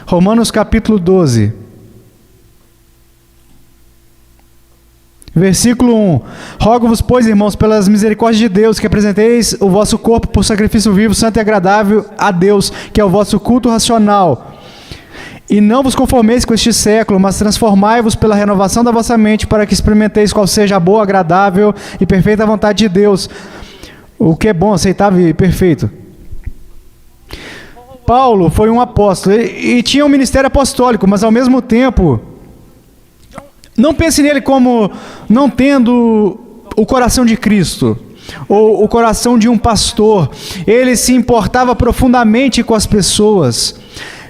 Romanos capítulo 12. Versículo 1. Rogo-vos, pois, irmãos, pelas misericórdias de Deus, que apresenteis o vosso corpo por sacrifício vivo, santo e agradável a Deus, que é o vosso culto racional. E não vos conformeis com este século, mas transformai-vos pela renovação da vossa mente, para que experimenteis qual seja a boa, agradável e perfeita vontade de Deus, o que é bom, aceitável e perfeito. Paulo foi um apóstolo e tinha um ministério apostólico, mas ao mesmo tempo, não pense nele como não tendo o coração de Cristo, ou o coração de um pastor. Ele se importava profundamente com as pessoas.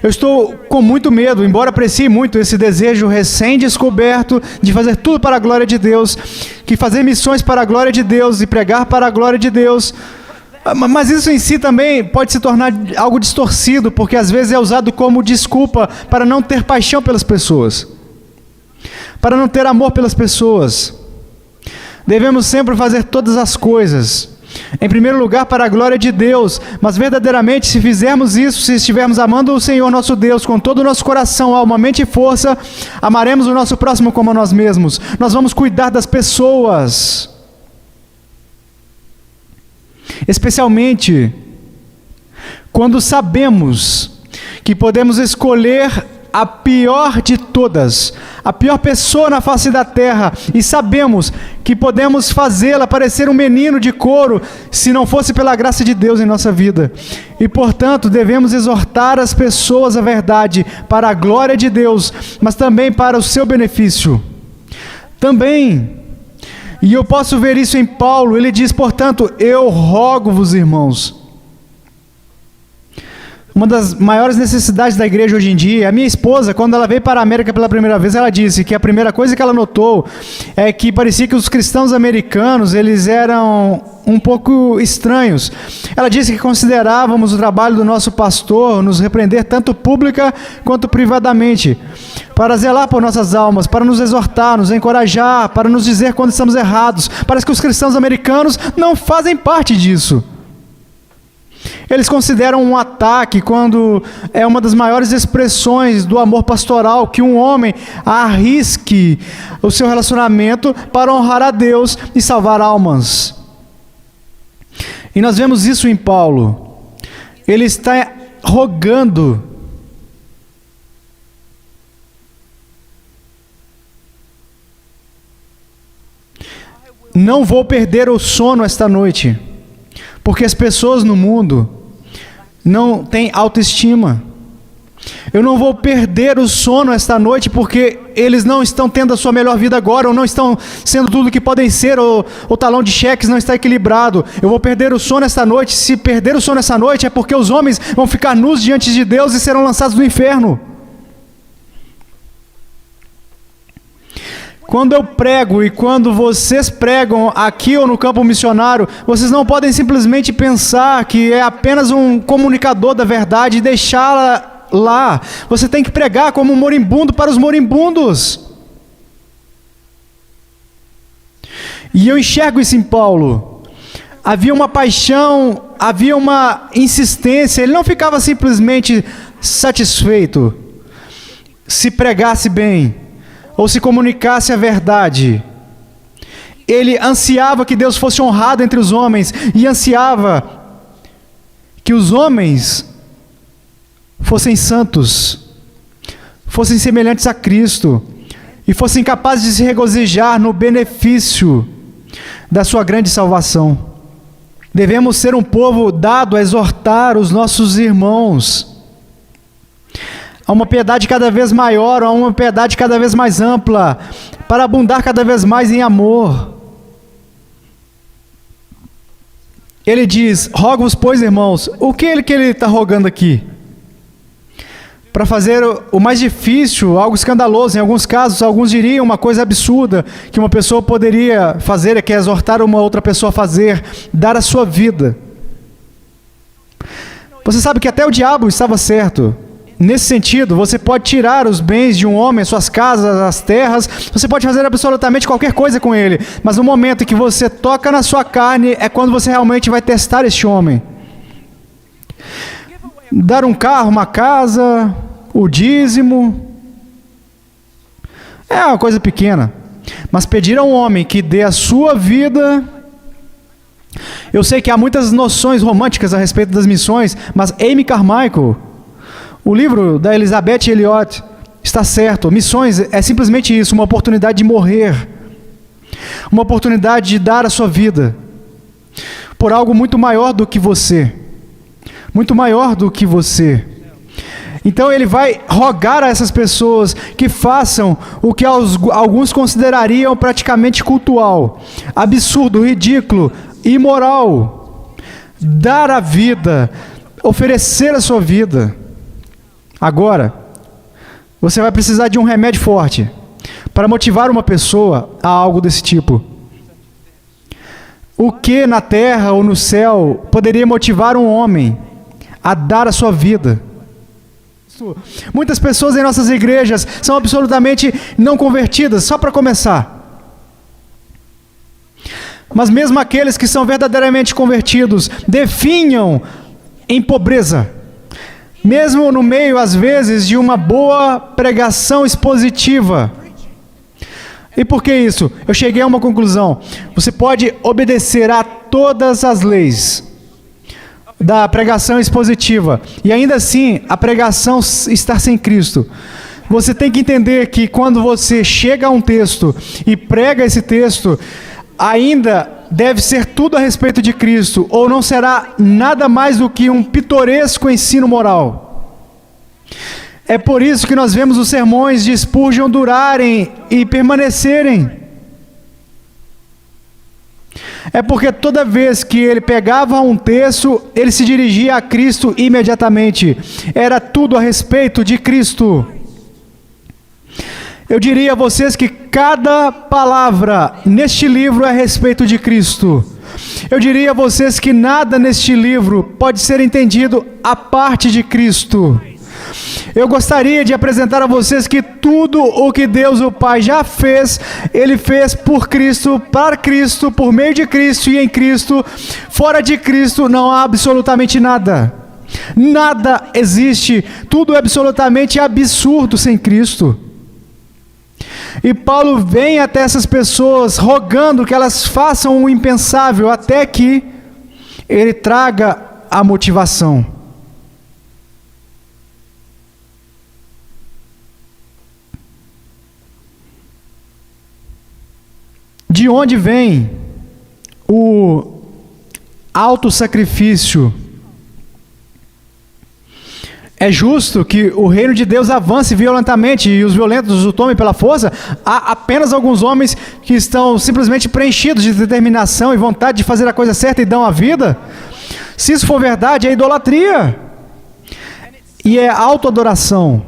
Eu estou com muito medo, embora aprecie muito esse desejo recém-descoberto de fazer tudo para a glória de Deus, que fazer missões para a glória de Deus e pregar para a glória de Deus. Mas isso em si também pode se tornar algo distorcido, porque às vezes é usado como desculpa para não ter paixão pelas pessoas, para não ter amor pelas pessoas. Devemos sempre fazer todas as coisas, em primeiro lugar, para a glória de Deus, mas verdadeiramente, se fizermos isso, se estivermos amando o Senhor nosso Deus com todo o nosso coração, alma, mente e força, amaremos o nosso próximo como a nós mesmos. Nós vamos cuidar das pessoas, especialmente quando sabemos que podemos escolher a pior de todas, a pior pessoa na face da terra, e sabemos que podemos fazê-la parecer um menino de couro, se não fosse pela graça de Deus em nossa vida. E portanto devemos exortar as pessoas à verdade, para a glória de Deus, mas também para o seu benefício. Também, e eu posso ver isso em Paulo, ele diz, portanto, eu rogo-vos, irmãos. Uma das maiores necessidades da igreja hoje em dia, a minha esposa, quando ela veio para a América pela primeira vez, ela disse que a primeira coisa que ela notou é que parecia que os cristãos americanos, eles eram um pouco estranhos. Ela disse que considerávamos o trabalho do nosso pastor nos repreender tanto pública quanto privadamente, para zelar por nossas almas, para nos exortar, nos encorajar, para nos dizer quando estamos errados. Parece que os cristãos americanos não fazem parte disso. Eles consideram um ataque quando é uma das maiores expressões do amor pastoral, que um homem arrisque o seu relacionamento para honrar a Deus e salvar almas. E nós vemos isso em Paulo. Ele está rogando. Não vou perder o sono esta noite, porque as pessoas no mundo não têm autoestima. Eu não vou perder o sono esta noite, porque eles não estão tendo a sua melhor vida agora, ou não estão sendo tudo o que podem ser, ou o talão de cheques não está equilibrado. Eu vou perder o sono esta noite. Se perder o sono esta noite, é porque os homens vão ficar nus diante de Deus e serão lançados no inferno. Quando eu prego e quando vocês pregam aqui ou no campo missionário, vocês não podem simplesmente pensar que é apenas um comunicador da verdade e deixá-la lá. Você tem que pregar como um moribundo para os moribundos. E eu enxergo isso em Paulo. Havia uma paixão, havia uma insistência. Ele não ficava simplesmente satisfeito se pregasse bem ou se comunicasse a verdade. Ele ansiava que Deus fosse honrado entre os homens, e ansiava que os homens fossem santos, fossem semelhantes a Cristo, e fossem capazes de se regozijar no benefício da sua grande salvação. Devemos ser um povo dado a exortar os nossos irmãos a uma piedade cada vez maior, a uma piedade cada vez mais ampla, para abundar cada vez mais em amor. Ele diz, rogo-vos, pois, irmãos. O que ele está rogando aqui? Para fazer o mais difícil, algo escandaloso. Em alguns casos, alguns diriam uma coisa absurda, que uma pessoa poderia fazer, que é exortar uma outra pessoa a fazer, dar a sua vida. Você sabe que até o diabo estava certo. Nesse sentido, você pode tirar os bens de um homem, suas casas, as terras, você pode fazer absolutamente qualquer coisa com ele, mas no momento em que você toca na sua carne, é quando você realmente vai testar este homem. Dar um carro, uma casa, o dízimo. É uma coisa pequena. Mas pedir a um homem que dê a sua vida... Eu sei que há muitas noções românticas a respeito das missões, mas Amy Carmichael, o livro da Elizabeth Elliot, está certo. Missões é simplesmente isso, uma oportunidade de morrer. Uma oportunidade de dar a sua vida por algo muito maior do que você. Muito maior do que você. Então ele vai rogar a essas pessoas que façam o que alguns considerariam praticamente cultual, absurdo, ridículo, imoral. Dar a vida, oferecer a sua vida. Agora, você vai precisar de um remédio forte para motivar uma pessoa a algo desse tipo. O que na terra ou no céu poderia motivar um homem a dar a sua vida? Muitas pessoas em nossas igrejas são absolutamente não convertidas, só para começar. Mas mesmo aqueles que são verdadeiramente convertidos definham em pobreza. Mesmo no meio, às vezes, de uma boa pregação expositiva. E por que isso? Eu cheguei a uma conclusão. Você pode obedecer a todas as leis da pregação expositiva e ainda assim a pregação estar sem Cristo. Você tem que entender que quando você chega a um texto e prega esse texto, ainda deve ser tudo a respeito de Cristo, ou não será nada mais do que um pitoresco ensino moral. É por isso que nós vemos os sermões de Spurgeon durarem e permanecerem. É porque toda vez que ele pegava um texto, ele se dirigia a Cristo imediatamente. Era tudo a respeito de Cristo. Eu diria a vocês que cada palavra neste livro é a respeito de Cristo. Eu diria a vocês que nada neste livro pode ser entendido à parte de Cristo. Eu gostaria de apresentar a vocês que tudo o que Deus o Pai já fez, Ele fez por Cristo, para Cristo, por meio de Cristo e em Cristo. Fora de Cristo não há absolutamente nada. Nada existe. Tudo é absolutamente absurdo sem Cristo. E Paulo vem até essas pessoas rogando que elas façam o impensável até que ele traga a motivação. De onde vem o autossacrifício? É justo que o reino de Deus avance violentamente e os violentos o tomem pela força? Há apenas alguns homens que estão simplesmente preenchidos de determinação e vontade de fazer a coisa certa e dão a vida? Se isso for verdade, é idolatria. E é autoadoração.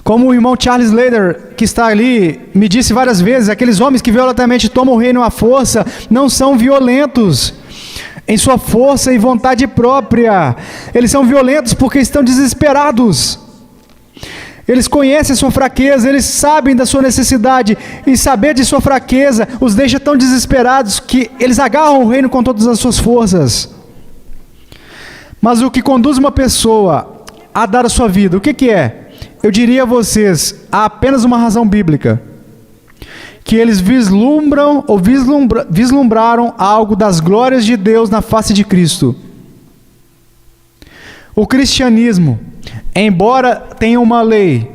Como o irmão Charles Slater, que está ali, me disse várias vezes, aqueles homens que violentamente tomam o reino à força não são violentos em sua força e vontade própria. Eles são violentos porque estão desesperados. Eles conhecem a sua fraqueza, eles sabem da sua necessidade, e saber de sua fraqueza os deixa tão desesperados que eles agarram o reino com todas as suas forças. Mas o que conduz uma pessoa a dar a sua vida, o que é? Eu diria a vocês, há apenas uma razão bíblica. Que eles vislumbram ou vislumbraram algo das glórias de Deus na face de Cristo. O cristianismo, embora tenha uma lei,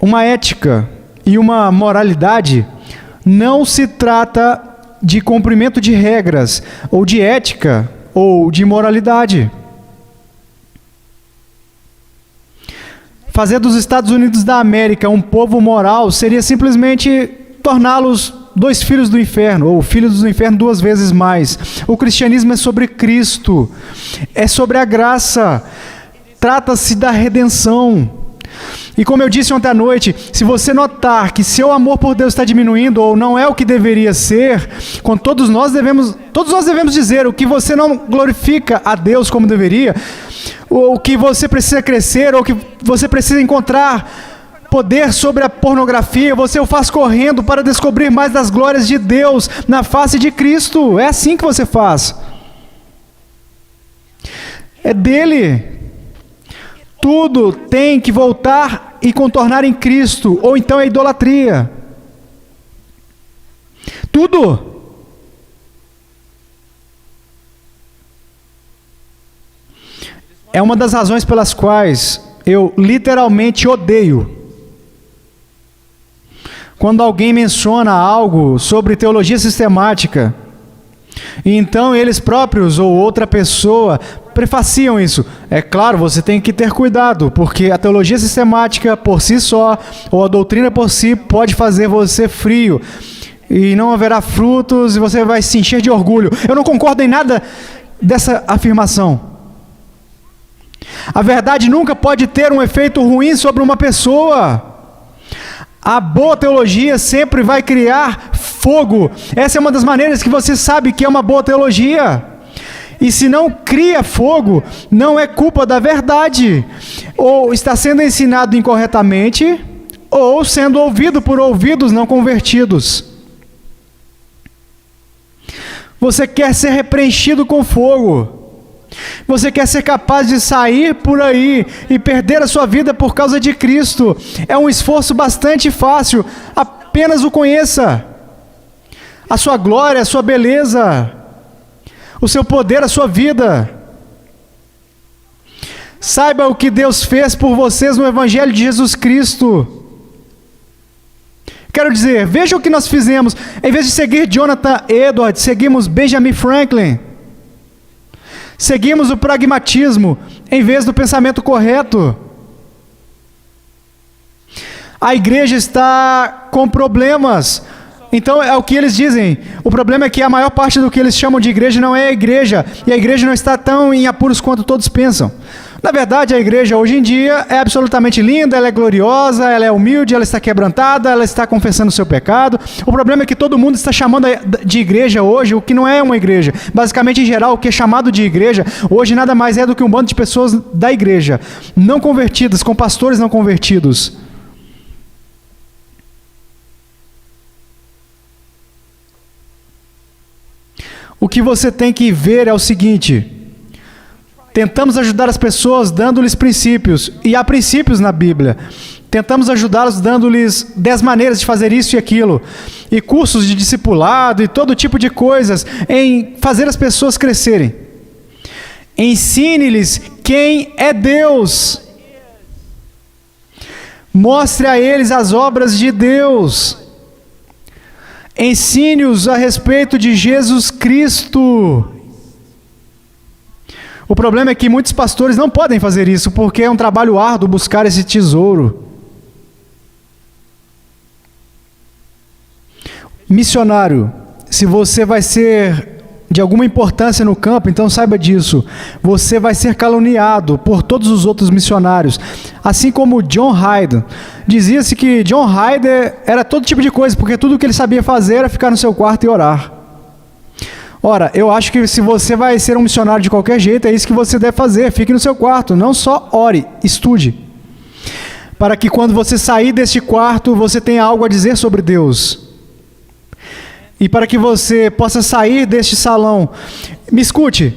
uma ética e uma moralidade, não se trata de cumprimento de regras, ou de ética, ou de moralidade. Fazer dos Estados Unidos da América um povo moral seria simplesmente torná-los dois filhos do inferno, ou filhos do inferno duas vezes mais. O cristianismo é sobre Cristo, é sobre a graça, trata-se da redenção. E como eu disse ontem à noite, se você notar que seu amor por Deus está diminuindo, ou não é o que deveria ser, todos nós devemos dizer o que você não glorifica a Deus como deveria, ou que você precisa crescer, ou que você precisa encontrar poder sobre a pornografia, você o faz correndo para descobrir mais das glórias de Deus na face de Cristo. É assim que você faz. É dele. Tudo tem que voltar e contornar em Cristo, ou então é idolatria. Tudo. É uma das razões pelas quais eu literalmente odeio quando alguém menciona algo sobre teologia sistemática, e então eles próprios ou outra pessoa prefaciam isso. É claro, você tem que ter cuidado, porque a teologia sistemática por si só, ou a doutrina por si, pode fazer você frio, e não haverá frutos, e você vai se encher de orgulho. Eu não concordo em nada dessa afirmação. A verdade nunca pode ter um efeito ruim sobre uma pessoa. A boa teologia sempre vai criar fogo. Essa é uma das maneiras que você sabe que é uma boa teologia. E se não cria fogo, não é culpa da verdade. Ou está sendo ensinado incorretamente, ou sendo ouvido por ouvidos não convertidos. Você quer ser preenchido com fogo. Você quer ser capaz de sair por aí e perder a sua vida por causa de Cristo. É um esforço bastante fácil. Apenas o conheça. A sua glória, a sua beleza, o seu poder, a sua vida. Saiba o que Deus fez por vocês no Evangelho de Jesus Cristo. Quero dizer, veja o que nós fizemos. Em vez de seguir Jonathan Edwards, seguimos Benjamin Franklin. Seguimos o pragmatismo em vez do pensamento correto. A igreja está com problemas. Então é o que eles dizem. O problema é que a maior parte do que eles chamam de igreja não é a igreja. E a igreja não está tão em apuros quanto todos pensam. Na verdade, a igreja hoje em dia é absolutamente linda, ela é gloriosa, ela é humilde, ela está quebrantada, ela está confessando o seu pecado. O problema é que todo mundo está chamando de igreja hoje, o que não é uma igreja. Basicamente, em geral, o que é chamado de igreja hoje nada mais é do que um bando de pessoas da igreja, não convertidas, com pastores não convertidos. O que você tem que ver é o seguinte: tentamos ajudar as pessoas dando-lhes princípios, e há princípios na Bíblia. Tentamos ajudá-los dando-lhes 10 maneiras de fazer isso e aquilo, e cursos de discipulado e todo tipo de coisas em fazer as pessoas crescerem. Ensine-lhes quem é Deus. Mostre a eles as obras de Deus. Ensine-os a respeito de Jesus Cristo. O problema é que muitos pastores não podem fazer isso, porque é um trabalho árduo buscar esse tesouro. Missionário, se você vai ser de alguma importância no campo, então saiba disso. Você vai ser caluniado por todos os outros missionários. Assim como John Hyde. Dizia-se que John Hyde era todo tipo de coisa, porque tudo o que ele sabia fazer era ficar no seu quarto e orar. Ora, eu acho que se você vai ser um missionário de qualquer jeito, é isso que você deve fazer. Fique no seu quarto, não só ore, estude. Para que quando você sair deste quarto, você tenha algo a dizer sobre Deus. E para que você possa sair deste salão. Me escute.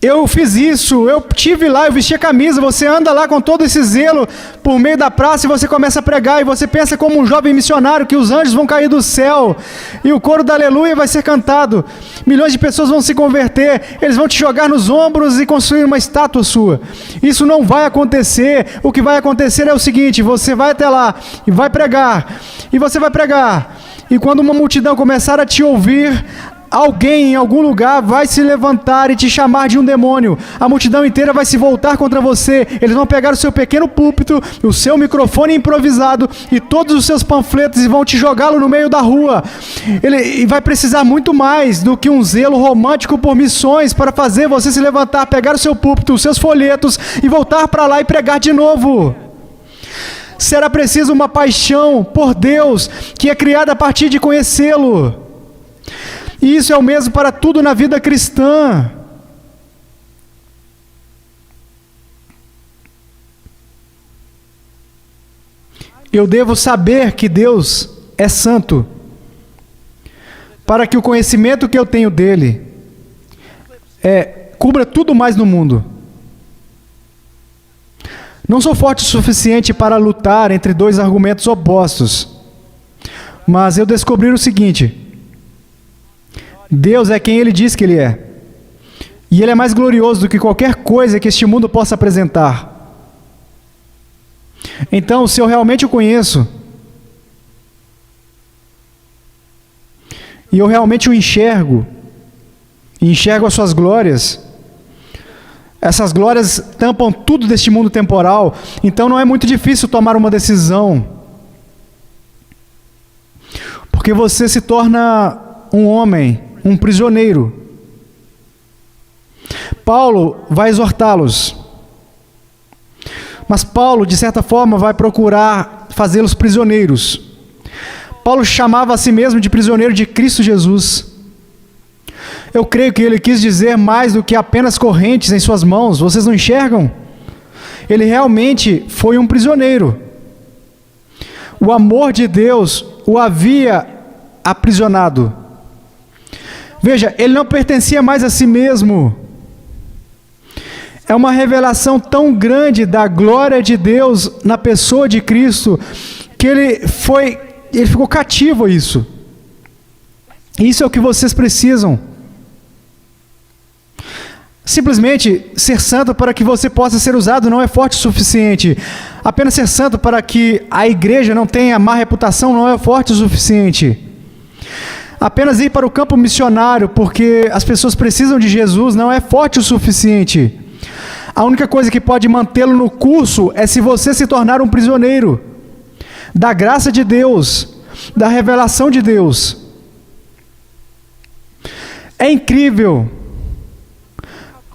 Eu fiz isso, eu tive lá, eu vesti a camisa, você anda lá com todo esse zelo por meio da praça e você começa a pregar e você pensa como um jovem missionário que os anjos vão cair do céu e o coro da aleluia vai ser cantado. Milhões de pessoas vão se converter, eles vão te jogar nos ombros e construir uma estátua sua. Isso não vai acontecer. O que vai acontecer é o seguinte: você vai até lá e vai pregar, e você vai pregar, e quando uma multidão começar a te ouvir, alguém em algum lugar vai se levantar e te chamar de um demônio. A multidão inteira vai se voltar contra você. Eles vão pegar o seu pequeno púlpito, o seu microfone improvisado e todos os seus panfletos e vão te jogá-lo no meio da rua. Ele vai precisar muito mais do que um zelo romântico por missões para fazer você se levantar, pegar o seu púlpito, os seus folhetos e voltar para lá e pregar de novo. Será preciso uma paixão por Deus que é criada a partir de conhecê-lo. E isso é o mesmo para tudo na vida cristã. Eu devo saber que Deus é santo, para que o conhecimento que eu tenho dele cubra tudo mais no mundo. Não sou forte o suficiente para lutar entre dois argumentos opostos. Mas eu descobri o seguinte: Deus é quem Ele diz que Ele é. E Ele é mais glorioso do que qualquer coisa que este mundo possa apresentar. Então, se eu realmente o conheço, e eu realmente o enxergo, e enxergo as suas glórias, essas glórias tampam tudo deste mundo temporal, então não é muito difícil tomar uma decisão, porque você se torna um homem, um prisioneiro. Paulo vai exortá-los, mas Paulo, de certa forma, vai procurar fazê-los prisioneiros. Paulo chamava a si mesmo de prisioneiro de Cristo Jesus. Eu creio que ele quis dizer mais do que apenas correntes em suas mãos. Vocês não enxergam? Ele realmente foi um prisioneiro. O amor de Deus o havia aprisionado. Veja, ele não pertencia mais a si mesmo. É uma revelação tão grande da glória de Deus na pessoa de Cristo, que ele ficou cativo a isso. Isso é o que vocês precisam. Simplesmente ser santo para que você possa ser usado não é forte o suficiente. Apenas ser santo para que a igreja não tenha má reputação não é forte o suficiente. Apenas ir para o campo missionário porque as pessoas precisam de Jesus não é forte o suficiente. A única coisa que pode mantê-lo no curso é se você se tornar um prisioneiro da graça de Deus, da revelação de Deus. É incrível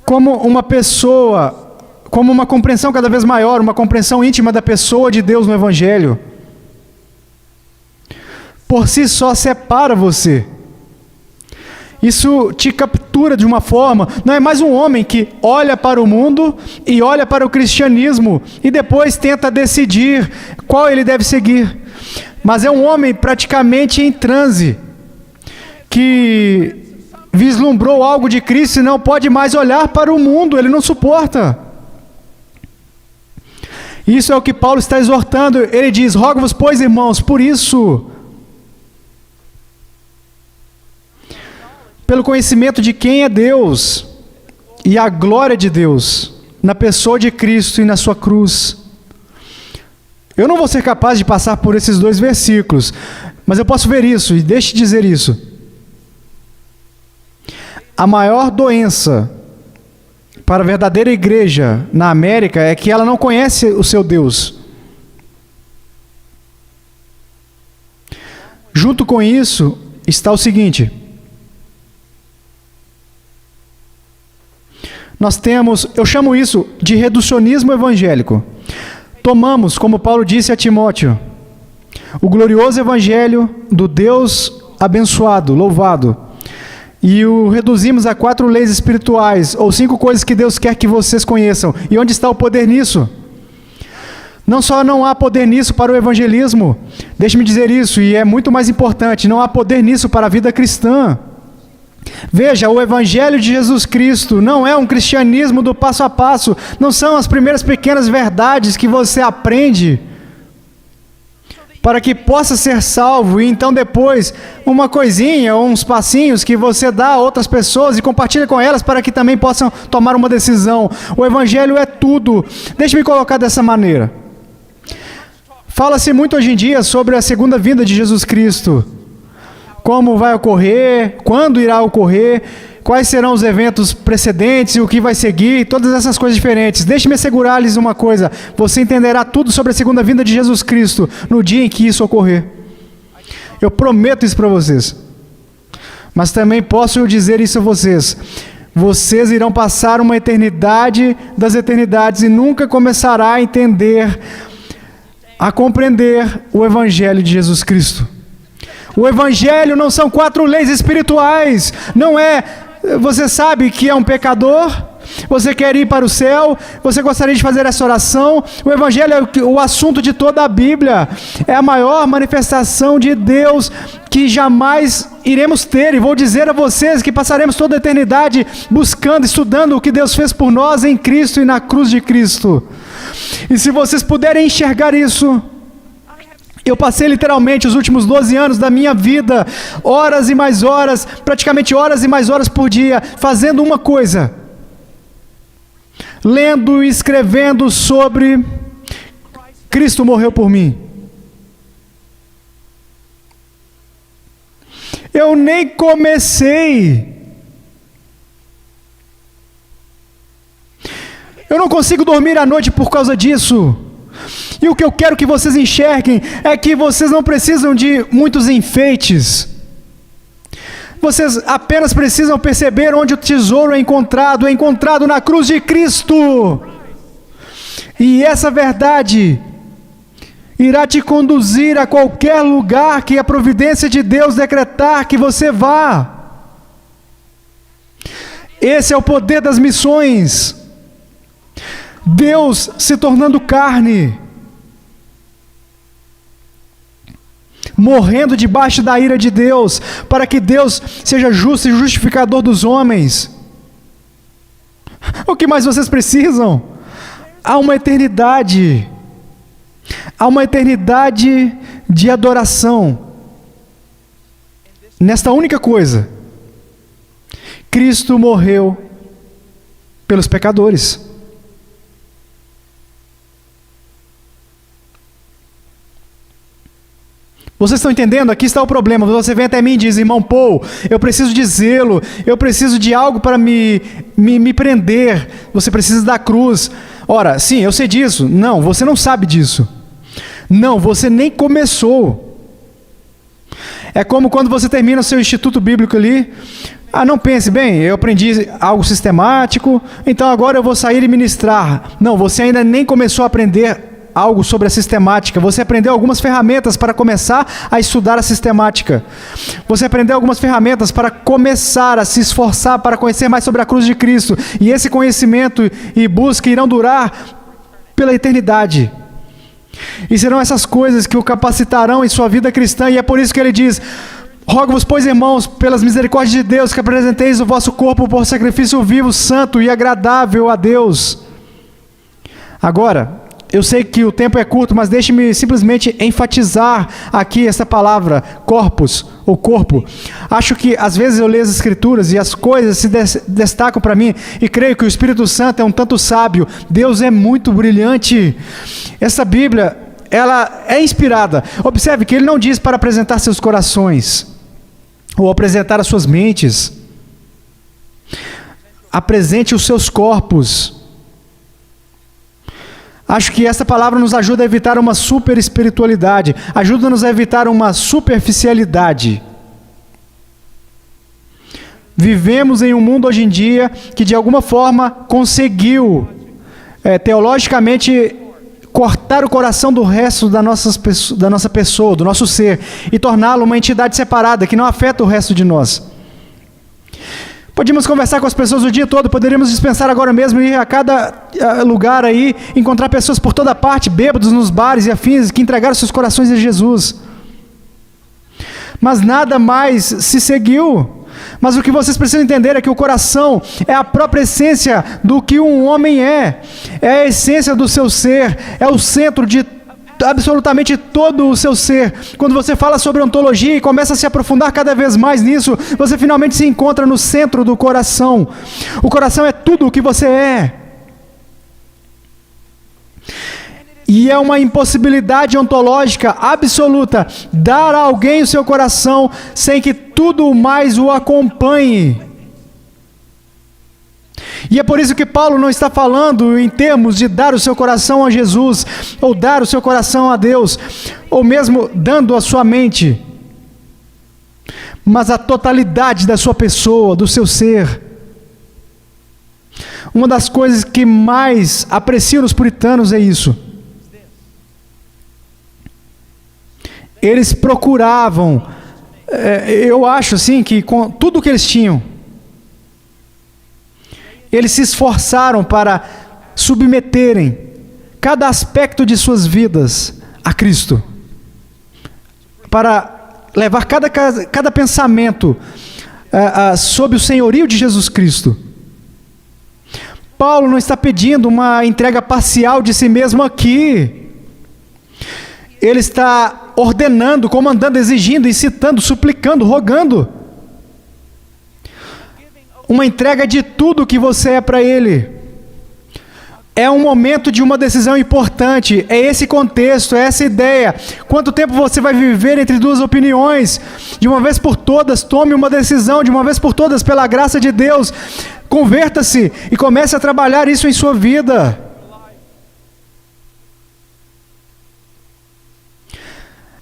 como uma pessoa, como uma compreensão cada vez maior, uma compreensão íntima da pessoa de Deus no Evangelho, por si só separa você. Isso te captura de uma forma, não é mais um homem que olha para o mundo e olha para o cristianismo e depois tenta decidir qual ele deve seguir, mas é um homem praticamente em transe, que vislumbrou algo de Cristo e não pode mais olhar para o mundo, ele não suporta. Isso é o que Paulo está exortando. Ele diz: rogo-vos, pois, irmãos, por isso, pelo conhecimento de quem é Deus e a glória de Deus na pessoa de Cristo e na sua cruz. Eu não vou ser capaz de passar por esses dois versículos, mas eu posso ver isso, e deixe de dizer isso. A maior doença para a verdadeira igreja na América é que ela não conhece o seu Deus. Junto com isso está o seguinte: nós temos, eu chamo isso de reducionismo evangélico. Tomamos, como Paulo disse a Timóteo, o glorioso evangelho do Deus abençoado, louvado, e o reduzimos a 4 leis espirituais, ou 5 coisas que Deus quer que vocês conheçam. E onde está o poder nisso? Não só não há poder nisso para o evangelismo, deixe-me dizer isso, e é muito mais importante, não há poder nisso para a vida cristã. Veja, o Evangelho de Jesus Cristo não é um cristianismo do passo a passo, não são as primeiras pequenas verdades que você aprende para que possa ser salvo, e então depois uma coisinha ou uns passinhos que você dá a outras pessoas e compartilha com elas para que também possam tomar uma decisão. O Evangelho é tudo. Deixe-me colocar dessa maneira. Fala-se muito hoje em dia sobre a segunda vinda de Jesus Cristo. Como vai ocorrer, quando irá ocorrer, quais serão os eventos precedentes, o que vai seguir, todas essas coisas diferentes. Deixe-me assegurar-lhes uma coisa: você entenderá tudo sobre a segunda vinda de Jesus Cristo no dia em que isso ocorrer. Eu prometo isso para vocês. Mas também posso dizer isso a vocês: vocês irão passar uma eternidade das eternidades e nunca começará a entender, a compreender o Evangelho de Jesus Cristo. O Evangelho não são 4 leis espirituais, não é, você sabe que é um pecador, você quer ir para o céu, você gostaria de fazer essa oração. O Evangelho é o assunto de toda a Bíblia, é a maior manifestação de Deus que jamais iremos ter, e vou dizer a vocês que passaremos toda a eternidade buscando, estudando o que Deus fez por nós em Cristo e na cruz de Cristo. E se vocês puderem enxergar isso, eu passei literalmente os últimos 12 anos da minha vida, horas e mais horas, praticamente horas e mais horas por dia, fazendo uma coisa: lendo e escrevendo sobre Cristo morreu por mim. Eu nem comecei. Eu não consigo dormir à noite por causa disso. E o que eu quero que vocês enxerguem é que vocês não precisam de muitos enfeites. Vocês apenas precisam perceber onde o tesouro é encontrado na cruz de Cristo. E essa verdade irá te conduzir a qualquer lugar que a providência de Deus decretar que você vá. Esse é o poder das missões. Deus se tornando carne, morrendo debaixo da ira de Deus, para que Deus seja justo e justificador dos homens. O que mais vocês precisam? Há uma eternidade de adoração nesta única coisa: Cristo morreu pelos pecadores. Vocês estão entendendo? Aqui está o problema. Você vem até mim e diz: irmão Paul, eu preciso de zelo, eu preciso de algo para me prender. Você precisa da cruz. Ora, sim, eu sei disso. Não, você não sabe disso. Não, você nem começou. É como quando você termina o seu instituto bíblico ali. Não pense, bem, eu aprendi algo sistemático, então agora eu vou sair e ministrar. Não, você ainda nem começou a aprender algo sobre a sistemática. Você aprendeu algumas ferramentas para começar a estudar a sistemática. Você aprendeu algumas ferramentas para começar a se esforçar para conhecer mais sobre a cruz de Cristo. E esse conhecimento e busca irão durar pela eternidade. E serão essas coisas que o capacitarão em sua vida cristã. E é por isso que ele diz: rogo-vos, pois, irmãos, pelas misericórdias de Deus, que apresenteis o vosso corpo por sacrifício vivo, santo e agradável a Deus. Agora, eu sei que o tempo é curto, mas deixe-me simplesmente enfatizar aqui essa palavra, corpus, ou corpo. Acho que às vezes eu leio as Escrituras e as coisas se destacam para mim, e creio que o Espírito Santo é um tanto sábio. Deus é muito brilhante. Essa Bíblia, ela é inspirada. Observe que ele não diz para apresentar seus corações, ou apresentar as suas mentes. Apresente os seus corpos. Acho que essa palavra nos ajuda a evitar uma super espiritualidade, ajuda-nos a evitar uma superficialidade. Vivemos em um mundo hoje em dia que de alguma forma conseguiu, teologicamente, cortar o coração do resto da nossa pessoa, do nosso ser, e torná-lo uma entidade separada, que não afeta o resto de nós. Podíamos conversar com as pessoas o dia todo, poderíamos dispensar agora mesmo, ir a cada lugar aí, encontrar pessoas por toda parte, bêbados nos bares e afins, que entregaram seus corações a Jesus. Mas nada mais se seguiu. Mas o que vocês precisam entender é que o coração é a própria essência do que um homem é a essência do seu ser, é o centro de absolutamente todo o seu ser. Quando você fala sobre ontologia e começa a se aprofundar cada vez mais nisso, você finalmente se encontra no centro do coração. O coração é tudo o que você é. E é uma impossibilidade ontológica absoluta dar a alguém o seu coração sem que tudo mais o acompanhe. E é por isso que Paulo não está falando em termos de dar o seu coração a Jesus, ou dar o seu coração a Deus, ou mesmo dando a sua mente, mas a totalidade da sua pessoa, do seu ser. Uma das coisas que mais aprecio nos puritanos é isso. Eles procuravam, eu acho assim, que com tudo que eles tinham, eles se esforçaram para submeterem cada aspecto de suas vidas a Cristo, para levar cada pensamento sob o senhorio de Jesus Cristo, Paulo não está pedindo uma entrega parcial de si mesmo aqui. Ele está ordenando, comandando, exigindo, incitando, suplicando, rogando uma entrega de tudo que você é para Ele. É um momento de uma decisão importante. É esse contexto, é essa ideia. Quanto tempo você vai viver entre duas opiniões? De uma vez por todas, tome uma decisão. De uma vez por todas, pela graça de Deus, converta-se e comece a trabalhar isso em sua vida.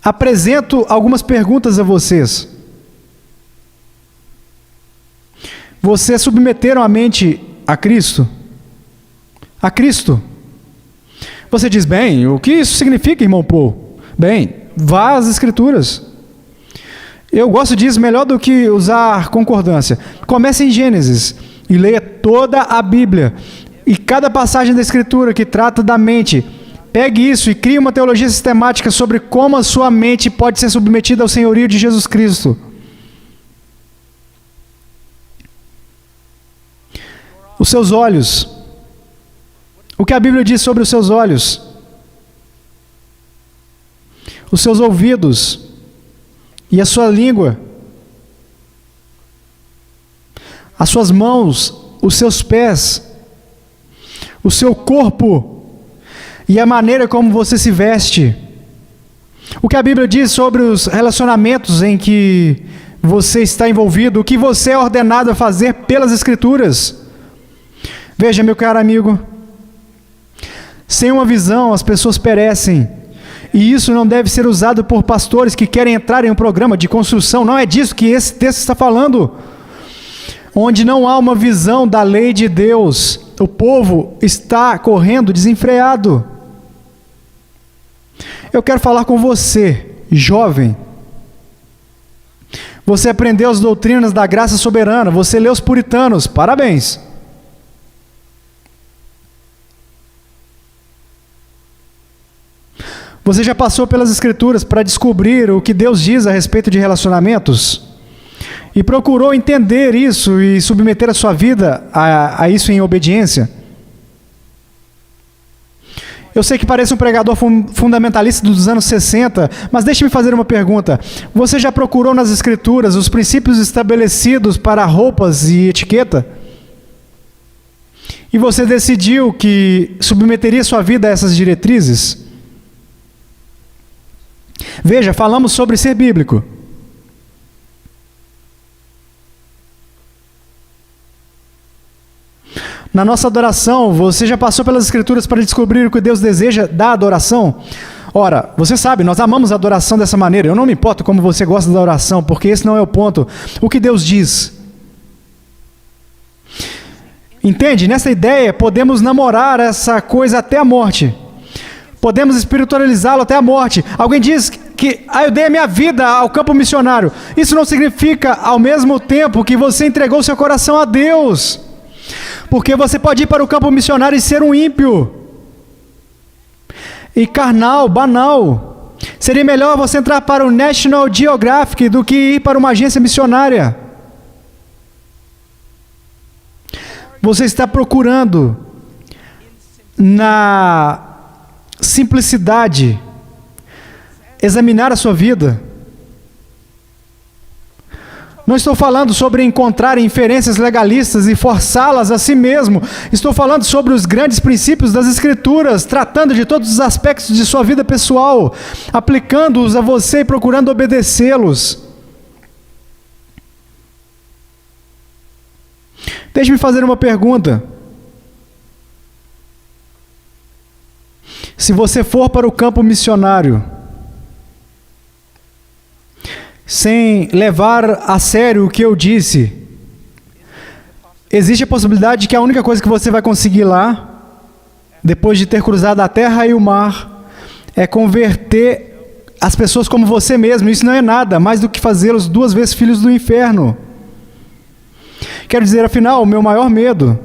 Apresento algumas perguntas a vocês. Vocês submeteram a mente a Cristo? A Cristo? Você diz, bem, o que isso significa, irmão Paul? Bem, vá às Escrituras. Eu gosto disso melhor do que usar concordância. Comece em Gênesis e leia toda a Bíblia. E cada passagem da Escritura que trata da mente, pegue isso e crie uma teologia sistemática sobre como a sua mente pode ser submetida ao senhorio de Jesus Cristo. Os seus olhos. O que a Bíblia diz sobre os seus olhos? Os seus ouvidos e a sua língua, as suas mãos, os seus pés, o seu corpo e a maneira como você se veste. O que a Bíblia diz sobre os relacionamentos em que você está envolvido, o que você é ordenado a fazer pelas Escrituras. Veja, meu caro amigo, sem uma visão as pessoas perecem, e isso não deve ser usado por pastores que querem entrar em um programa de construção. Não é disso que esse texto está falando. Onde não há uma visão da lei de Deus, o povo está correndo desenfreado. Eu quero falar com você, jovem. Você aprendeu as doutrinas da graça soberana, você leu os puritanos, parabéns. Você já passou pelas Escrituras para descobrir o que Deus diz a respeito de relacionamentos? E procurou entender isso e submeter a sua vida a isso em obediência? Eu sei que parece um pregador fundamentalista dos anos 60, mas deixe-me fazer uma pergunta. Você já procurou nas Escrituras os princípios estabelecidos para roupas e etiqueta? E você decidiu que submeteria sua vida a essas diretrizes? Veja, falamos sobre ser bíblico. Na nossa adoração, você já passou pelas Escrituras para descobrir o que Deus deseja da adoração? Ora, você sabe, nós amamos a adoração dessa maneira. Eu não me importo como você gosta da oração, porque esse não é o ponto. O que Deus diz? Entende? Nessa ideia, podemos namorar essa coisa até a morte. Podemos espiritualizá-lo até a morte. Alguém diz que eu dei a minha vida ao campo missionário. Isso não significa, ao mesmo tempo, que você entregou seu coração a Deus. Porque você pode ir para o campo missionário e ser um ímpio. E carnal, banal. Seria melhor você entrar para o National Geographic do que ir para uma agência missionária. Você está procurando na simplicidade examinar a sua vida. Não estou falando sobre encontrar inferências legalistas e forçá-las a si mesmo. Estou falando sobre os grandes princípios das Escrituras, tratando de todos os aspectos de sua vida pessoal, aplicando-os a você e procurando obedecê-los. Deixe-me fazer uma pergunta. Se você for para o campo missionário, sem levar a sério o que eu disse, existe a possibilidade de que a única coisa que você vai conseguir lá, depois de ter cruzado a terra e o mar, é converter as pessoas como você mesmo. Isso não é nada mais do que fazê-los 2 vezes filhos do inferno. Quero dizer, afinal, o meu maior medo,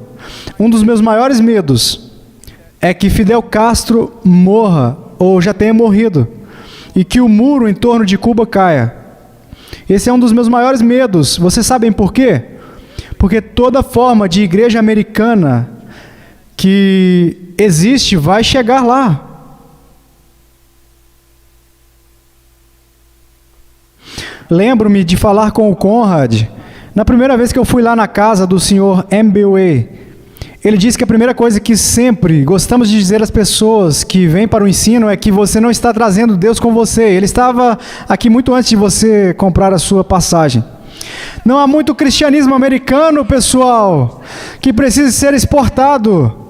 um dos meus maiores medos, é que Fidel Castro morra, ou já tenha morrido, e que o muro em torno de Cuba caia. Esse é um dos meus maiores medos. Vocês sabem por quê? Porque toda forma de igreja americana que existe vai chegar lá. Lembro-me de falar com o Conrad, na primeira vez que eu fui lá na casa do Sr. MBWay. Ele disse que a primeira coisa que sempre gostamos de dizer às pessoas que vêm para o ensino é que você não está trazendo Deus com você. Ele estava aqui muito antes de você comprar a sua passagem. Não há muito cristianismo americano, pessoal, que precise ser exportado.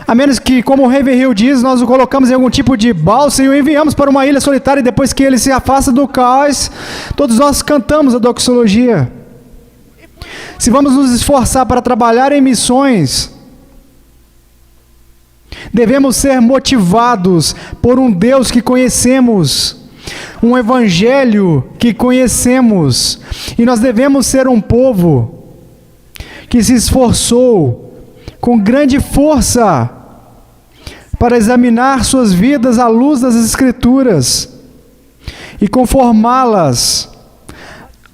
A menos que, como o Ravenhill diz, nós o colocamos em algum tipo de balsa e o enviamos para uma ilha solitária, e depois que ele se afasta do caos, todos nós cantamos a doxologia. Se vamos nos esforçar para trabalhar em missões, devemos ser motivados por um Deus que conhecemos, um evangelho que conhecemos, e nós devemos ser um povo que se esforçou com grande força para examinar suas vidas à luz das Escrituras e conformá-las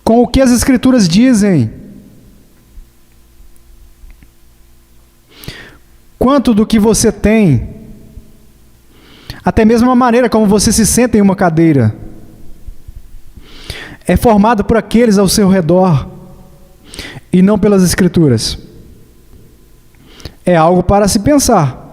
com o que as Escrituras dizem. Quanto do que você tem, até mesmo a maneira como você se senta em uma cadeira, é formado por aqueles ao seu redor e não pelas Escrituras. É algo para se pensar.